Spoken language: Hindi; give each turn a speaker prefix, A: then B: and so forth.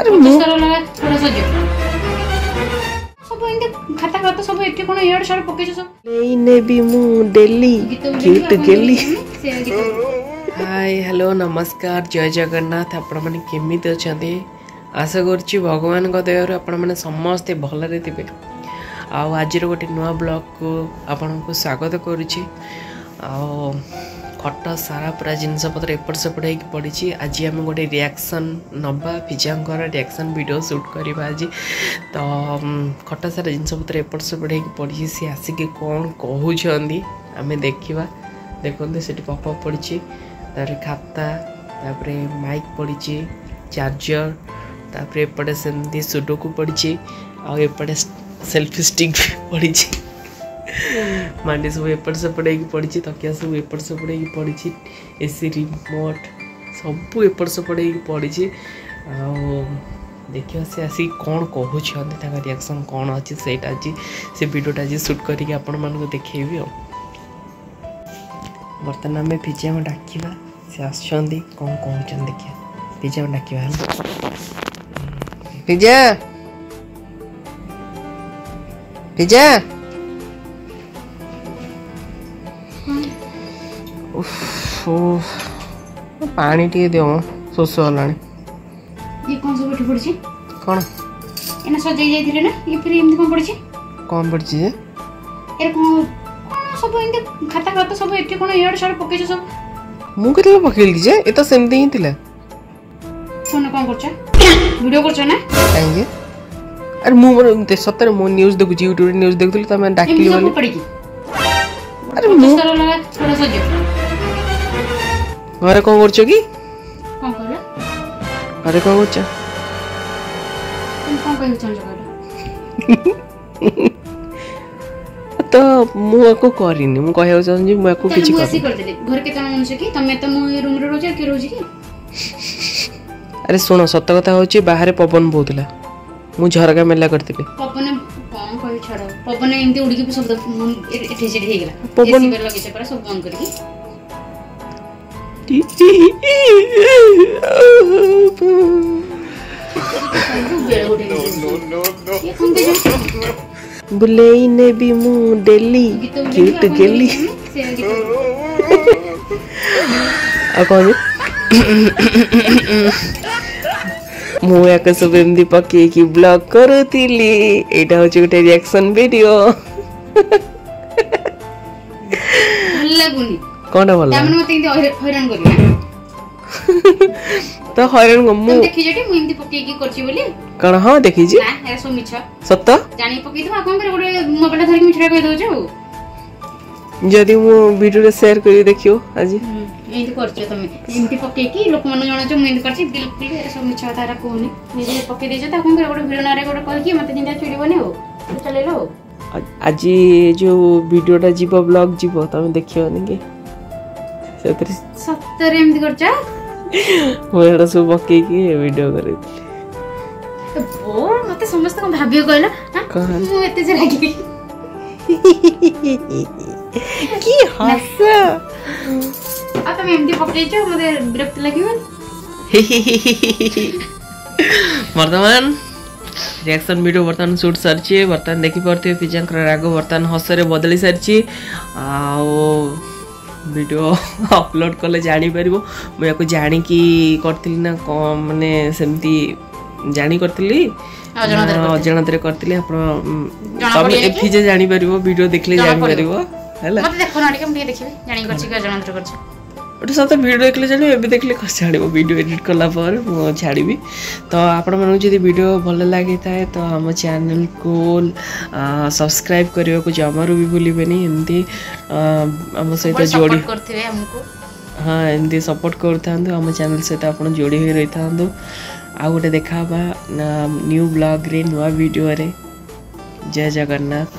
A: अरे सब एंदे खाता खाता सब एठी कोन याड साड पके सब
B: लेने भी मु डेली गिफ्ट गेली। हाय हेलो नमस्कार जय जगन्नाथ। आपण माने केमिति अछंती? आशा करछि भगवान को दयारु आपण माने समस्ते भलरे थिबे। आ आज गोटे नुआ ब्लॉग को आपण को स्वागत करुछि। आ खट सारा पूरा जिनस पत्र एपट सेपट होगी पड़ी। आज आम गोटे रिएक्शन नवा फिजांकर रिएक्शन वीडियो शूट करवा। आज तो खट सारा जिनस पत्र एपट सेपट होगी पड़ी। सी आसिक कौन कहते आम देखा। देखते से पपअप पड़ी खाता माइक पड़ी चार्जर एपटे सेमती सुडोकू पड़ी आउपटे सेल्फी स्टिक भी पड़ी। मांडी सब एपट सेपट होगी पड़ी। तकिया सब एपट सेपट होगी पड़ी। एसी रिमोट सब एपट सेपट होगी पड़ी। देखिए से आसी कौन कहते रिएक्शन कौन अच्छी से आज से वीडियोटा आज शूट करके आपण मानक देखी। बर्तमान आम पिज्जा में डाकिबा से आसछंदी कौन कहते देखिए। पिज्जा में डाकिबा पिज्जा पिज्जा पानी टी दियो शोष होलानी।
A: ये कौन सब बैठी पड़ी?
B: कौन
A: एना सजाई जाइथिले ना ये फिर एमती कौन पड़ी?
B: कौन पड़ी जे
A: ए कौन सब एंदे खाता खाता सब एठी कोन याड साड पके सब
B: मु केतले पकेली जे ए तो सेमती ही थिला।
A: कोन कोन करछ? वीडियो करछ ना
B: काहे? अरे मु ते सतर मो न्यूज़ देखु यूट्यूब रे न्यूज़ देखुली त मैं डाकिली वाली। अरे मु
A: थोड़ा सजो
B: घरे कौन करछ की?
A: कौन कहला?
B: घरे कौन करछ?
A: तुम कौन कहू छन जगह?
B: तो मु को करिनी मु कहया छन जी मु को किछि कर।
A: कर देले घर के तन मनुष्य की तमे त मु रूम रे रोज के रोज की।
B: अरे सुनो सत्य कथा होची बाहर पवन बोतला मु झरका मेला करतिले।
A: पवन कौन कहू छाड़ो पवन एमती उड़ी के शब्द एठे से हे गेला।
B: पवन
A: लगे से पर सब बंद करके
B: बुलेने भी मु डेली गिफ्ट गेली। आ कौन मु एक सब एमती पके की ब्लॉग करूतिली। एटा होची गोटे रिएक्शन वीडियो।
A: भल लागुनी
B: कोन भल
A: तामन मते इंदी हैरान करिया।
B: तो हैरान को मु
A: देखि जेटी मु इंदी पके की करची बोली
B: कोन हां देखि जी
A: ना ए सो मिछ
B: सत्त
A: जानी पके दो कोन करे गोटे मोबाइल धरि मिछरा कहि दो जो
B: जदी मु वीडियो रे शेयर करी देखियो आज
A: इंदी करची तमे इंदी पके की लोक मन जणा जो मु इंदी करची बिल्कुल ए सो मिछ तारा कोनी निजे पके दे जो ता कोन करे गोटे वीडियो नारे गोटे कहि की मते जिंदा चिड़ीबनी हो चले लो।
B: आज जो वीडियोटा जीव ब्लॉग जीव तमे देखियो नि के सेतरी
A: सत्तर एमती करचा
B: मु एटा सब पके की वीडियो करे
A: तो बो मते समस्त को भाबियो कहला हां मु एते जे रागी
B: की हस आ
A: तमे एमती पके जो मते विरक्त लागियो।
B: वर्तमान रिएक्शन वीडियो बर्तमान शूट सारी बर्तमान देखी पारे पिज्जा राग बर्तमान हसरे बदली सारी वीडियो अपलोड कले जापर मुझे जाणिकी करी ना माने सेमती जानी करी अजाणत करी एफिजे जापर वीडियो देखले जापर गोटे सत वीडियो देखले जानी ए देखले कस छाड़ वीडियो एडिट कला छाड़ी। तो आपण मन जब वीडियो भल लगी थाए तो आम चैनल को सब्सक्राइब करने को जमारू भी भूलें। एमती आम सहित जोड़ी हाँ एमती सपोर्ट करूँ आम चैनल सहित आप जोड़ी हो रही था। आ गोटे देखा न्यू ब्लॉग रे नुआ वीडियो रे। जय जगन्नाथ।